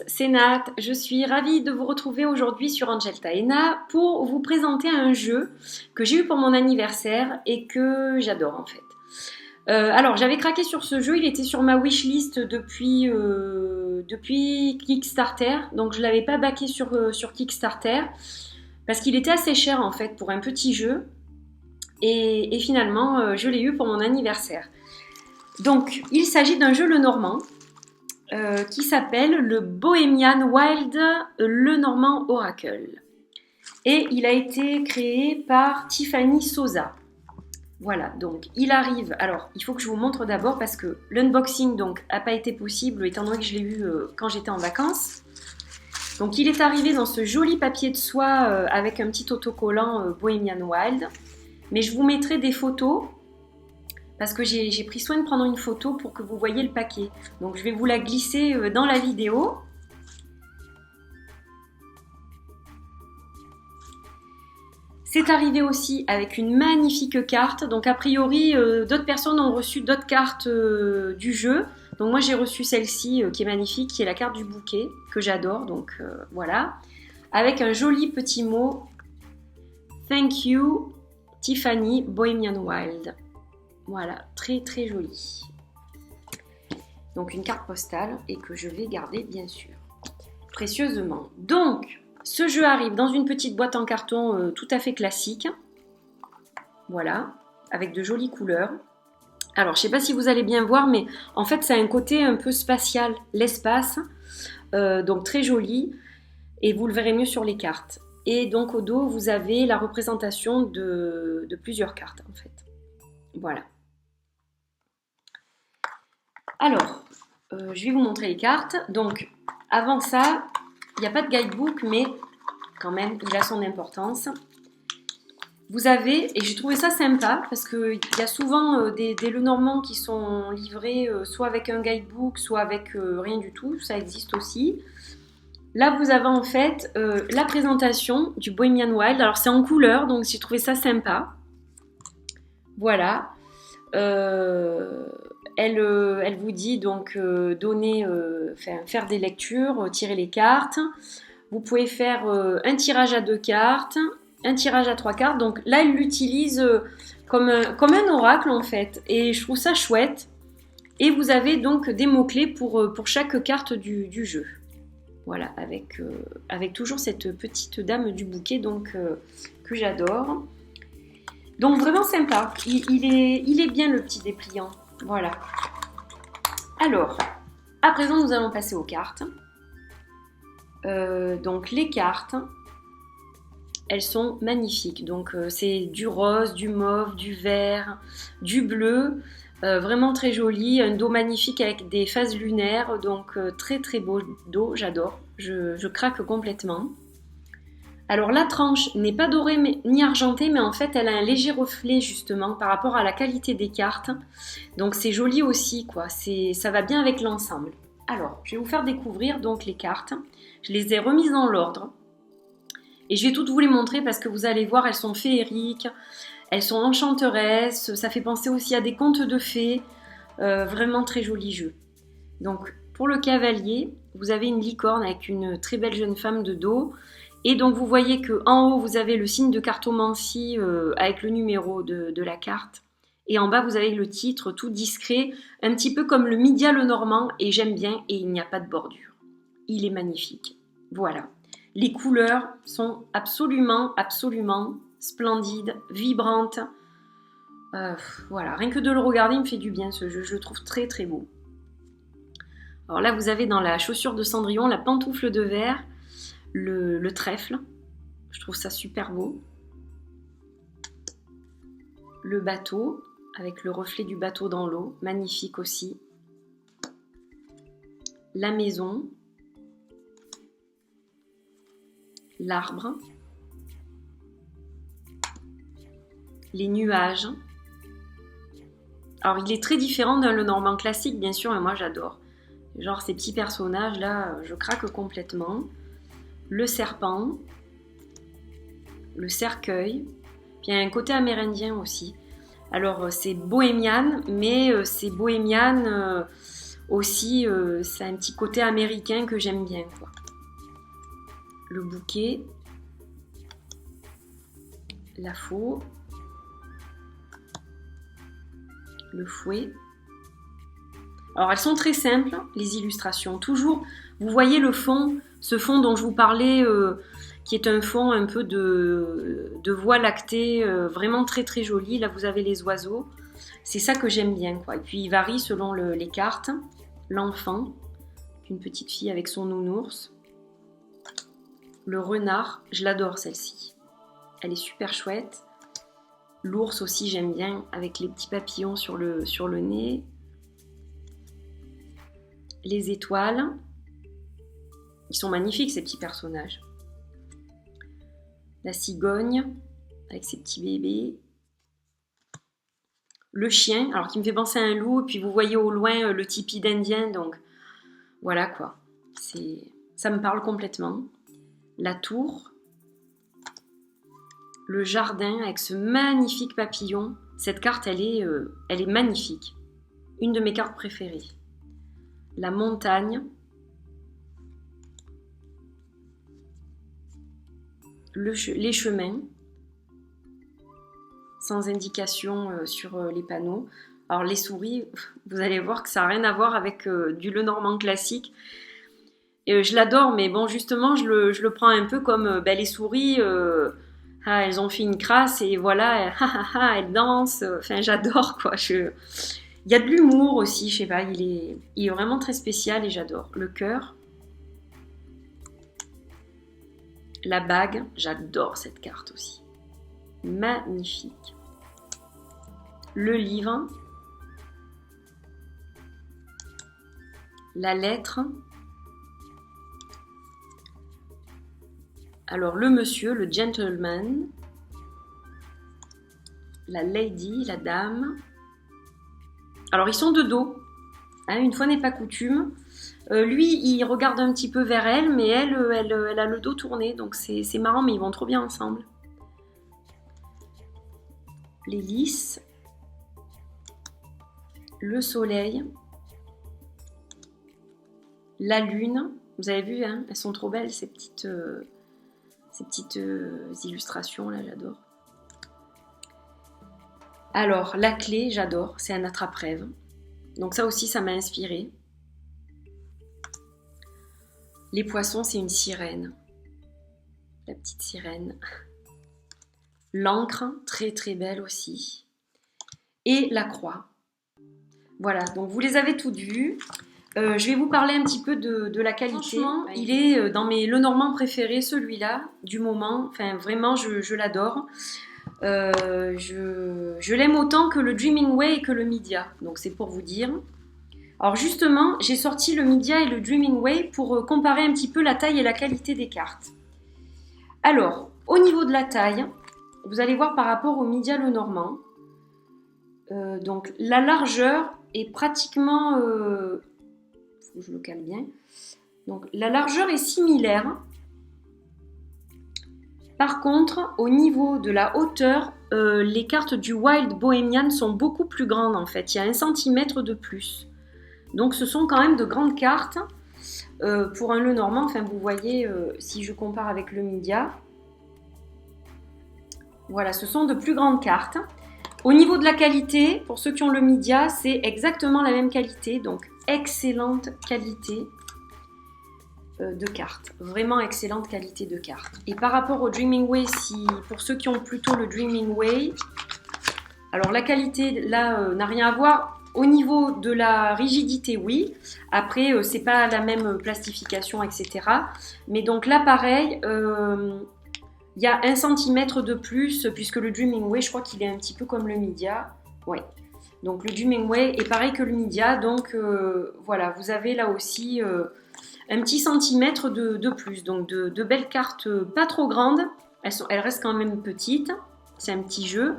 c'est Nat. Je suis ravie de vous retrouver aujourd'hui sur Angeltaena pour vous présenter un jeu que j'ai eu pour mon anniversaire et que j'adore en fait. Alors j'avais craqué sur ce jeu, il était sur ma wishlist depuis Kickstarter, donc je l'avais pas backé sur Kickstarter parce qu'il était assez cher en fait pour un petit jeu et finalement je l'ai eu pour mon anniversaire. Donc il s'agit d'un jeu Lenormand. Qui s'appelle le Bohemian Wild Lenormand Oracle. Et il a été créé par Tiffany Sosa. Voilà, donc il arrive. Alors, il faut que je vous montre d'abord parce que l'unboxing n'a pas été possible étant donné que je l'ai eu quand j'étais en vacances. Donc, il est arrivé dans ce joli papier de soie avec un petit autocollant Bohemian Wild. Mais je vous mettrai des photos parce que j'ai pris soin de prendre une photo pour que vous voyez le paquet. Donc je vais vous la glisser dans la vidéo. C'est arrivé aussi avec une magnifique carte. Donc a priori, d'autres personnes ont reçu d'autres cartes du jeu. Donc moi j'ai reçu celle-ci qui est magnifique, qui est la carte du bouquet, que j'adore. Donc voilà. Avec un joli petit mot. Thank you, Tiffany Bohemian Wild. Voilà, très très joli. Donc une carte postale et que je vais garder bien sûr, précieusement. Donc, ce jeu arrive dans une petite boîte en carton tout à fait classique. Voilà, avec de jolies couleurs. Alors, je ne sais pas si vous allez bien voir, mais en fait, ça a un côté un peu spatial, l'espace. Donc très joli. Et vous le verrez mieux sur les cartes. Et donc au dos, vous avez la représentation de plusieurs cartes en fait. Voilà. Alors, je vais vous montrer les cartes. Donc, avant ça, il n'y a pas de guidebook, mais quand même, il a son importance. Vous avez, et j'ai trouvé ça sympa, parce qu'il y a souvent des Lenormand qui sont livrés soit avec un guidebook, soit avec rien du tout. Ça existe aussi. Là, vous avez en fait la présentation du Bohemian Wild. Alors, c'est en couleur, donc j'ai trouvé ça sympa. Voilà. Elle vous dit donc faire des lectures, tirer les cartes. Vous pouvez faire un tirage à 2 cartes, un tirage à 3 cartes. Donc là, elle l'utilise comme un oracle en fait. Et je trouve ça chouette. Et vous avez donc des mots-clés pour chaque carte du jeu. Voilà, avec toujours cette petite dame du bouquet donc, que j'adore. Donc vraiment sympa. Il est bien le petit dépliant. Voilà. Alors, à présent, nous allons passer aux cartes. Donc, les cartes, elles sont magnifiques. Donc, c'est du rose, du mauve, du vert, du bleu. Vraiment très joli. Un dos magnifique avec des phases lunaires. Donc, très très beau dos. J'adore. Je craque complètement. Alors la tranche n'est pas dorée ni argentée, mais en fait elle a un léger reflet justement par rapport à la qualité des cartes. Donc c'est joli aussi quoi, ça va bien avec l'ensemble. Alors je vais vous faire découvrir donc les cartes. Je les ai remises dans l'ordre. Et je vais toutes vous les montrer parce que vous allez voir, elles sont féeriques, elles sont enchanteresses, ça fait penser aussi à des contes de fées. Vraiment très joli jeu. Donc pour le cavalier, vous avez une licorne avec une très belle jeune femme de dos. Et donc vous voyez qu'en haut vous avez le signe de cartomancie avec le numéro de la carte. Et en bas vous avez le titre tout discret, un petit peu comme le Mydia Lenormand. Et j'aime bien et il n'y a pas de bordure. Il est magnifique. Voilà. Les couleurs sont absolument splendides, vibrantes. Voilà, rien que de le regarder il me fait du bien ce jeu. Je le trouve très très beau. Alors là vous avez dans la chaussure de Cendrillon la pantoufle de verre. Le trèfle, je trouve ça super beau. Le bateau, avec le reflet du bateau dans l'eau, magnifique aussi. La maison. L'arbre. Les nuages. Alors il est très différent d'un Lenormand classique, bien sûr, mais moi j'adore. Genre ces petits personnages là, je craque complètement. Le serpent, le cercueil, puis il y a un côté amérindien aussi. Alors c'est bohémian, mais c'est bohémian, Aussi, c'est un petit côté américain que j'aime bien, quoi. Le bouquet, la faux, le fouet. Alors elles sont très simples, les illustrations. Toujours, vous voyez le fond, ce fond dont je vous parlais, qui est un fond un peu de voie lactée, vraiment très très joli. Là vous avez les oiseaux. C'est ça que j'aime bien, quoi. Et puis il varie selon les cartes. L'enfant, une petite fille avec son nounours. Le renard, je l'adore celle-ci. Elle est super chouette. L'ours aussi j'aime bien, avec les petits papillons sur le nez. Les étoiles. Ils sont magnifiques ces petits personnages. La cigogne, avec ses petits bébés. Le chien, alors qui me fait penser à un loup, et puis vous voyez au loin le tipi d'Indien, donc voilà quoi. Ça me parle complètement. La tour. Le jardin avec ce magnifique papillon. Cette carte, elle est magnifique. Une de mes cartes préférées. La montagne. Les chemins. Sans indication sur les panneaux. Alors les souris, vous allez voir que ça n'a rien à voir avec du Lenormand classique. Je l'adore, mais bon, justement, je le prends un peu comme les souris... elles ont fait une crasse et voilà, elles dansent. Enfin, j'adore quoi. Il y a de l'humour aussi, je sais pas. Il est vraiment très spécial et j'adore. Le cœur, la bague, j'adore cette carte aussi. Magnifique. Le livre, la lettre. Alors le monsieur, le gentleman, la lady, la dame. Alors ils sont de dos, hein, une fois n'est pas coutume. Lui, il regarde un petit peu vers elle, mais elle a le dos tourné, donc c'est marrant, mais ils vont trop bien ensemble. Les lys, le soleil, la lune. Vous avez vu, hein, elles sont trop belles ces petites illustrations là, j'adore. Alors la clé, j'adore, c'est un attrape-rêve. Donc ça aussi, ça m'a inspiré. Les poissons, c'est une sirène. La petite sirène. L'encre, très très belle aussi. Et la croix. Voilà, donc vous les avez toutes vues. Je vais vous parler un petit peu de la qualité. Franchement, il est dans mes Lenormand préférés, celui-là, du moment. Enfin, vraiment, je l'adore. Je l'aime autant que le Dreaming Way et que le Media. Donc, c'est pour vous dire. Alors, justement, j'ai sorti le Media et le Dreaming Way pour comparer un petit peu la taille et la qualité des cartes. Alors, au niveau de la taille, vous allez voir par rapport au Media Lenormand. Donc, la largeur est pratiquement... faut que je le cale bien. Donc, la largeur est similaire. Par contre, au niveau de la hauteur, les cartes du Wild Bohemian sont beaucoup plus grandes en fait. Il y a 1 cm de plus. Donc, ce sont quand même de grandes cartes pour un Lenormand. Enfin, vous voyez, si je compare avec le Media. Voilà, ce sont de plus grandes cartes. Au niveau de la qualité, pour ceux qui ont le Media, c'est exactement la même qualité. Donc, excellente qualité de cartes. Vraiment excellente qualité de cartes. Et par rapport au Dreaming Way, pour ceux qui ont plutôt le Dreaming Way, alors la qualité là n'a rien à voir. Au niveau de la rigidité, oui. Après, c'est pas la même plastification, etc. Mais donc là, pareil, il y a 1 cm de plus, puisque le Dreaming Way, je crois qu'il est un petit peu comme le Media. Ouais. Donc le Dreaming Way est pareil que le Media. Donc voilà, vous avez là aussi un petit centimètre de plus. Donc de belles cartes pas trop grandes. Elles restent quand même petites. C'est un petit jeu.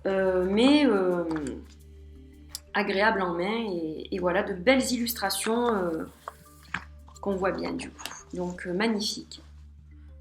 Mais agréable en main. Et voilà, de belles illustrations qu'on voit bien du coup. Donc magnifique.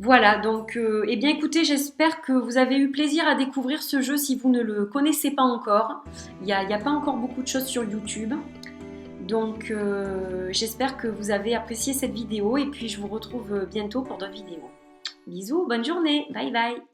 Voilà, donc, eh bien écoutez, j'espère que vous avez eu plaisir à découvrir ce jeu si vous ne le connaissez pas encore. Il n'y a pas encore beaucoup de choses sur YouTube. Donc j'espère que vous avez apprécié cette vidéo et puis je vous retrouve bientôt pour d'autres vidéos. Bisous, bonne journée, bye bye.